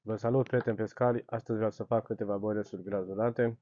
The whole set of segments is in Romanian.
Vă salut, prieteni pescari! Astăzi vreau să fac câteva boilesuri glazurate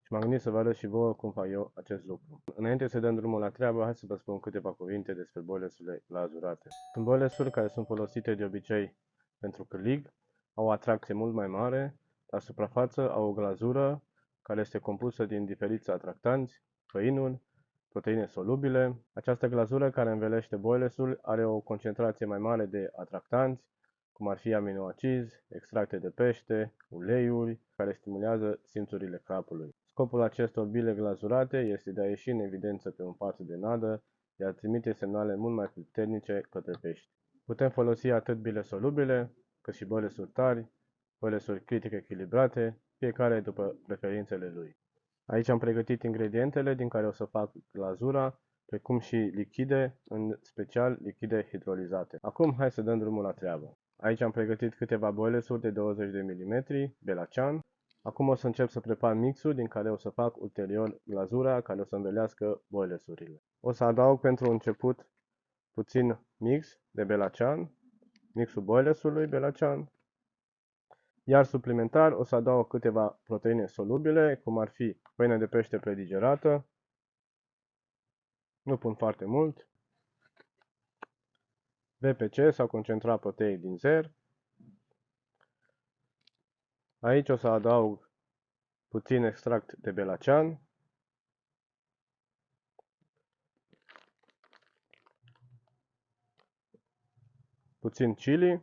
și m-am gândit să vă arăt și vouă cum fac eu acest lucru. Înainte să dăm drumul la treabă, hai să vă spun câteva cuvinte despre boilesurile glazurate. Sunt boilesuri care sunt folosite de obicei pentru cârlig, au o atracție mult mai mare, la suprafață au o glazură care este compusă din diferiți atractanți, făinuri, proteine solubile. Această glazură care învelește boilesul are o concentrație mai mare de atractanți, cum ar fi aminoacizi, extracte de pește, uleiuri, care stimulează simțurile crapului. Scopul acestor bile glazurate este de a ieși în evidență pe un pat de nadă, de a trimite semnale mult mai puternice către pești. Putem folosi atât bile solubile, cât și boilesuri tari, boilesuri critic echilibrate, fiecare după preferințele lui. Aici am pregătit ingredientele din care o să fac glazura, precum și lichide, în special lichide hidrolizate. Acum hai să dăm drumul la treabă. Aici am pregătit câteva boilesuri de 20 de mm, Belacan. Acum o să încep să prepar mixul din care o să fac ulterior glazura care o să învelească boilesurile. O să adaug pentru început puțin mix de Belacan, mixul boilesului Belacan, iar suplimentar o să adaug câteva proteine solubile, cum ar fi pâine de pește predigerată, nu pun foarte mult, VPC sau concentrat proteic din zer. Aici o să adaug puțin extract de Belacan, puțin chili,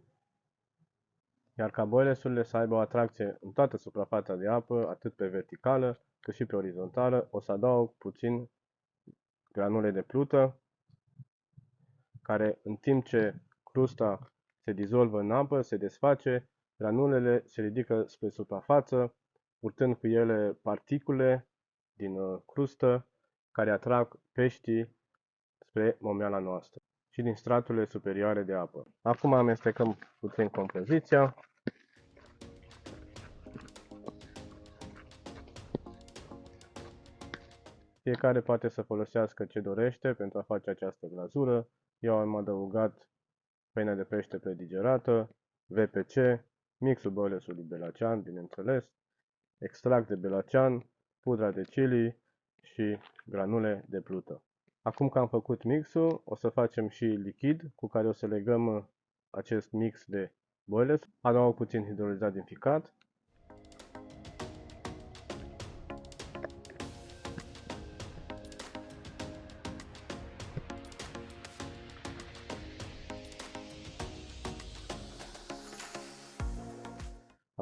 iar ca boilesurile să aibă o atracție în toată suprafața de apă, atât pe verticală cât și pe orizontală, o să adaug puțin granule de plută, care în timp ce crusta se dizolvă în apă, se desface, granulele se ridică spre suprafață, purtând cu ele particule din crustă care atrag peștii spre momeala noastră și din straturile superioare de apă. Acum amestecăm puțin compoziția. Fiecare poate să folosească ce dorește pentru a face această glazură. Eu am adăugat pâine de pește predigerată, VPC, mixul boilesului Belacan, bineînțeles, extract de Belacan, pudra de chili și granule de plută. Acum că am făcut mixul, o să facem și lichid cu care o să legăm acest mix de boiles. Adaug puțin hidrolizat din ficat.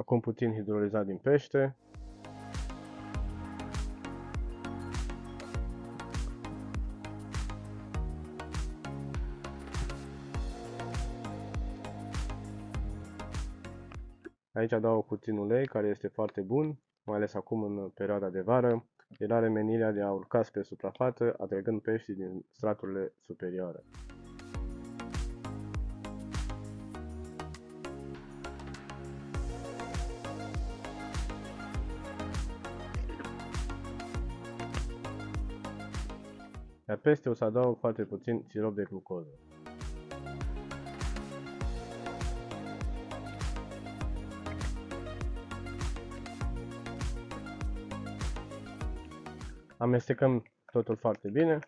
Acum puțin hidrolizat din pește. Aici adaug puțin ulei, care este foarte bun, mai ales acum în perioada de vară. El are menirea de a urca spre suprafață, atrăgând peștii din straturile superioare. Iar peste o să adaug foarte puțin sirop de glucoză. Amestecăm totul foarte bine.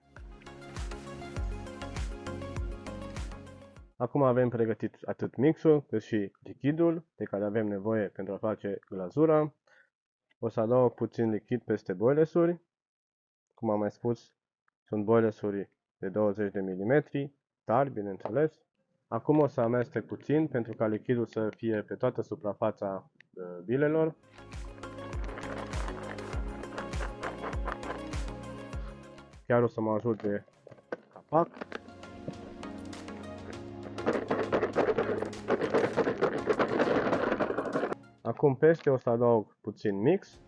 Acum avem pregătit atât mixul cât și lichidul de care avem nevoie pentru a face glazura. O să adaug puțin lichid peste boilesuri. Cum am mai spus, sunt boilesuri de 20 de mm, tari, bineînțeles. Acum o să amestec puțin pentru ca lichidul să fie pe toată suprafața bilelor. Chiar o să mă ajut de capac. Acum peste o să adaug puțin mix.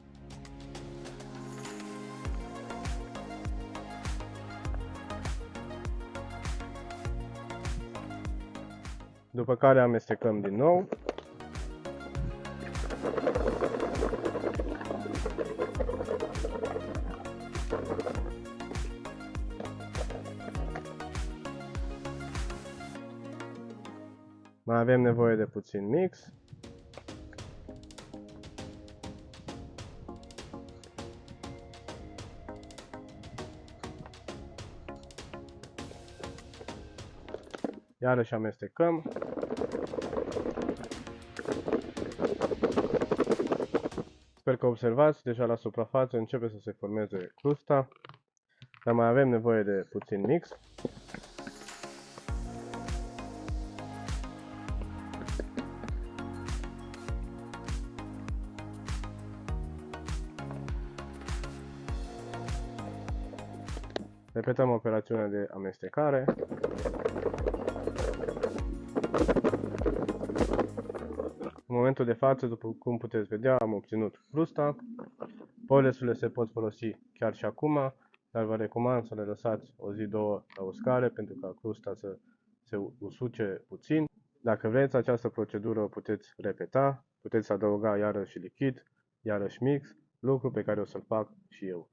După care amestecăm din nou. Mai avem nevoie de puțin mix. Iarăși amestecăm. Sper că observați, deja la suprafață începe să se formeze crusta, dar mai avem nevoie de puțin mix. Repetăm operațiunea de amestecare. În momentul de față, după cum puteți vedea, am obținut crusta. Boilersurile se pot folosi chiar și acum, dar vă recomand să le lăsați o zi, două la uscare pentru ca crusta să se usuce puțin. Dacă vreți această procedură o puteți repeta, puteți adăuga iarăși lichid, iarăși mix, lucru pe care o să-l fac și eu.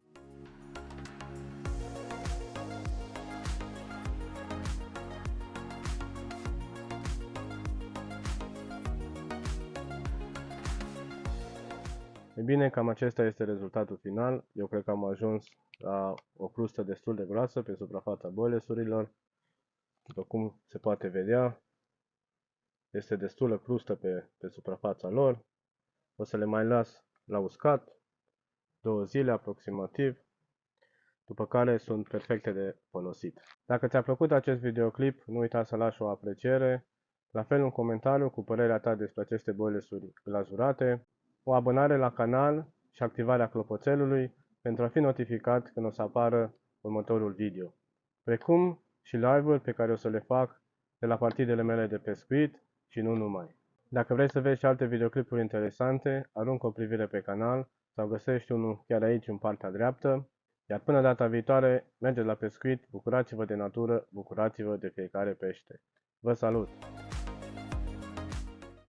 E bine, cam acesta este rezultatul final. Eu cred că am ajuns la o crustă destul de groasă pe suprafața boilersurilor. După cum se poate vedea, este destulă crustă pe suprafața lor. O să le mai las la uscat 2 zile aproximativ, după care sunt perfecte de folosit. Dacă ți-a plăcut acest videoclip, nu uita să lași o apreciere, la fel un comentariu cu părerea ta despre aceste boilersuri glazurate, o abonare la canal și activarea clopoțelului pentru a fi notificat când o să apară următorul video, precum și live-uri pe care o să le fac de la partidele mele de pescuit și nu numai. Dacă vrei să vezi și alte videoclipuri interesante, aruncă o privire pe canal sau găsești unul chiar aici în partea dreaptă. Iar până data viitoare, mergeți la pescuit, bucurați-vă de natură, bucurați-vă de fiecare pește. Vă salut!